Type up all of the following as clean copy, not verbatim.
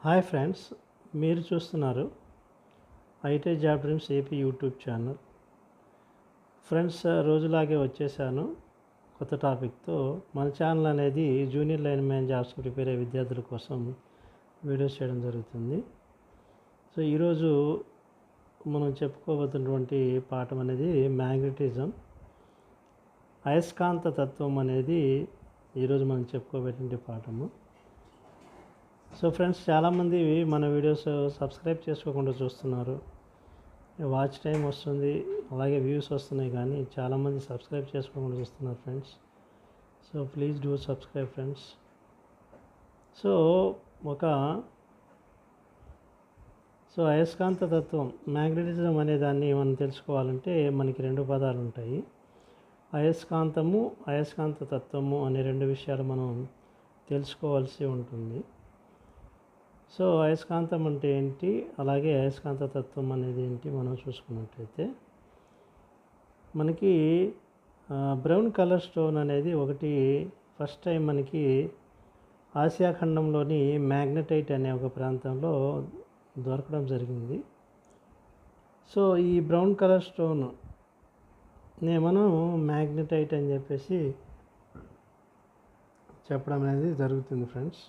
Hi friends, మీరు చూస్తున్నారు IT job dreams AP YouTube channel. Friends, రోజులాగే వచ్చేసాను కొత్త టాపిక్తో. మన ఛానల్ అనేది junior lineman jobs prepare అయ్యే విద్యార్థుల కోసం వీడియోస్ చేయడం జరుగుతుంది. సో ఈరోజు మనం చెప్పుకోబోతున్నటువంటి పాఠం అనేది మ్యాగ్నెటిజం, అయస్కాంత తత్వం అనేది ఈరోజు మనం చెప్పుకోబోయేటువంటి పాఠము. సో ఫ్రెండ్స్, చాలామంది మన వీడియోస్ సబ్స్క్రైబ్ చేసుకోకుండా చూస్తున్నారు. వాచ్ టైం వస్తుంది, అలాగే వ్యూస్ వస్తున్నాయి, కానీ చాలామంది సబ్స్క్రైబ్ చేసుకోకుండా చూస్తున్నారు friends. So please do subscribe friends. So అయస్కాంత తత్వం, మ్యాగ్నెటిజం అనే దాన్ని మనం తెలుసుకోవాలంటే మనకి రెండు పదాలు ఉంటాయి. అయస్కాంతము, అయస్కాంత తత్వము అనే రెండు విషయాలు మనం తెలుసుకోవాల్సి ఉంటుంది. సో అయస్కాంతం అంటే ఏంటి, అలాగే అయస్కాంత తత్వం అనేది ఏంటి మనం చూసుకున్నట్లయితే, మనకి బ్రౌన్ కలర్ స్టోన్ అనేది ఒకటి ఫస్ట్ టైం మనకి ఆసియా ఖండంలోని మ్యాగ్నెటైట్ అనే ఒక ప్రాంతంలో దొరకడం జరిగింది. సో ఈ బ్రౌన్ కలర్ స్టోన్ మనం మ్యాగ్నెటైట్ అని చెప్పేసి చెప్పడం అనేది జరుగుతుంది ఫ్రెండ్స్.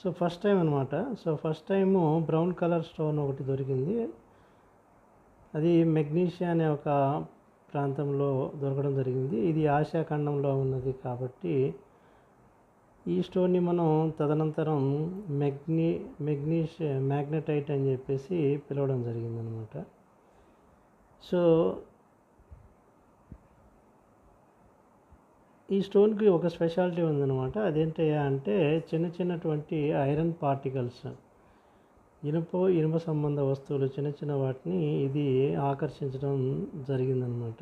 సో ఫస్ట్ టైం అనమాట. So first time brown colour stone ఒకటి దొరికింది. అది మెగ్నీషియా అనే ఒక ప్రాంతంలో దొరకడం జరిగింది. ఇది ఆసియా ఖండంలో ఉన్నది కాబట్టి ఈ స్టోన్ని మనం తదనంతరం మ్యాగ్నెటైట్ అని చెప్పేసి పిలవడం జరిగిందనమాట. సో ఈ స్టోన్కి ఒక స్పెషాలిటీ ఉందన్నమాట. అదేంటయ్యా అంటే చిన్నటువంటి ఐరన్ పార్టికల్స్, ఇనుప సంబంధ వస్తువులు, చిన్న వాటిని ఇది ఆకర్షించడం జరిగిందనమాట.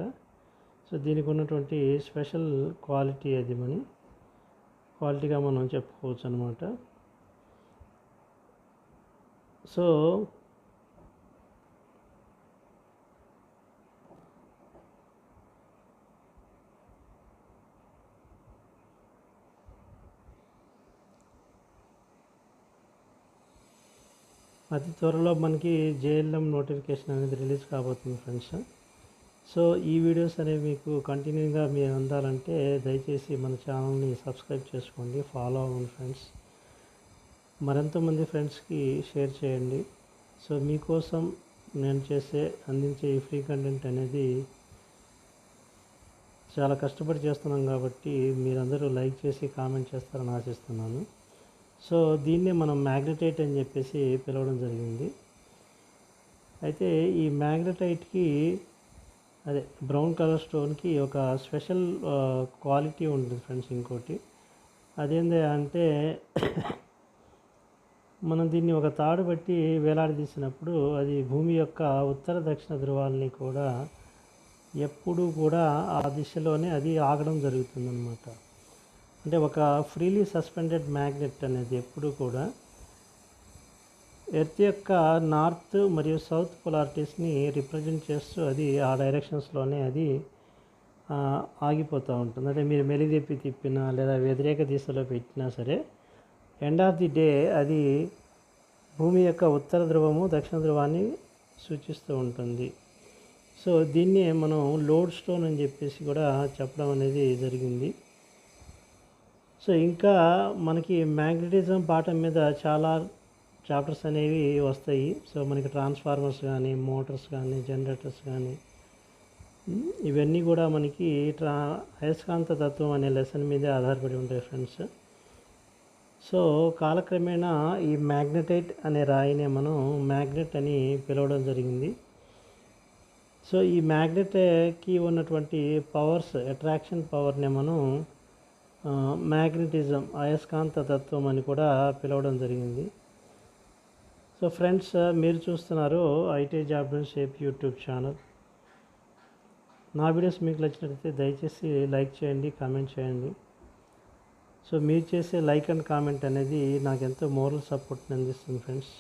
సో దీనికి ఉన్నటువంటి స్పెషల్ క్వాలిటీ, అది క్వాలిటీగా మనం చెప్పుకోవచ్చు అనమాట. సో అతి త్వరలో మనకి జేఎల్ఎం నోటిఫికేషన్ అనేది రిలీజ్ కాబోతుంది ఫ్రెండ్స్. సో ఈ వీడియోస్ అనేవి మీకు కంటిన్యూగా మీరు అందాలంటే దయచేసి మన ఛానల్ని సబ్స్క్రైబ్ చేసుకోండి, ఫాలో అవ్వండి ఫ్రెండ్స్. మరెంతోమంది ఫ్రెండ్స్కి షేర్ చేయండి. సో మీకోసం నేను అందించే ఈ ఫ్రీ కంటెంట్ అనేది చాలా కష్టపడి చేస్తున్నాం కాబట్టి మీరందరూ లైక్ చేసి కామెంట్ చేస్తారని ఆశిస్తున్నాను. సో దీన్నే మనం మ్యాగ్నెటైట్ అని చెప్పేసి పిలవడం జరిగింది. అయితే ఈ మ్యాగ్నెటైట్కి, అదే బ్రౌన్ కలర్ స్టోన్కి ఒక స్పెషల్ క్వాలిటీ ఉంటుంది ఫ్రెండ్స్. ఇంకోటి అదేంటి అంటే మనం దీన్ని ఒక తాడు బట్టి వేలాడదీసినప్పుడు అది భూమి యొక్క ఉత్తర దక్షిణ ధృవాలని కూడా ఎప్పుడూ కూడా ఆ దిశలోనే అది ఆగడం జరుగుతుందన్నమాట. అంటే ఒక ఫ్రీలీ సస్పెండెడ్ మ్యాగ్నెట్ అనేది ఎప్పుడు కూడా ఎర్త్ యొక్క నార్త్ మరియు సౌత్ పొలారిటీస్ని రిప్రజెంట్ చేస్తూ అది ఆ డైరెక్షన్స్లోనే అది ఆగిపోతూ ఉంటుంది. అంటే మీరు మెలిదిప్పి తిప్పినా లేదా వ్యతిరేక దిశలో పెట్టినా సరే, ఎండ్ ఆఫ్ ది డే అది భూమి యొక్క ఉత్తర ధ్రువము, దక్షిణ ధ్రువాన్ని సూచిస్తూ ఉంటుంది. సో దీన్నే మనం లోడ్ స్టోన్ అని చెప్పేసి కూడా చెప్పడం అనేది జరిగింది. సో ఇంకా మనకి మ్యాగ్నెటిజం పాఠం మీద చాలా చాప్టర్స్ అనేవి వస్తాయి. సో మనకి ట్రాన్స్ఫార్మర్స్ కానీ, మోటార్స్ కానీ, జనరేటర్స్ కానీ, ఇవన్నీ కూడా మనకి అయస్కాంత తత్వం అనే లెసన్ మీదే ఆధారపడి ఉంటాయి ఫ్రెండ్స్. సో కాలక్రమేణా ఈ మ్యాగ్నెటైట్ అనే రాయినే మనం మ్యాగ్నెట్ అని పిలవడం జరిగింది. సో ఈ మ్యాగ్నెట్కి ఉన్నటువంటి పవర్స్, అట్రాక్షన్ పవర్ని మనం మ్యాగ్నెటిజం, అయస్కాంత తత్వం అని కూడా పిలవడం జరిగింది. సో ఫ్రెండ్స్, మీరు చూస్తున్నారు IT job dreams AP YouTube channel. నా వీడియోస్ మీకు నచ్చినట్లయితే దయచేసి లైక్ చేయండి, కామెంట్ చేయండి. సో మీరు చేసే లైక్ అండ్ కామెంట్ అనేది నాకు ఎంతో మోరల్ సపోర్ట్ని అందిస్తుంది ఫ్రెండ్స్.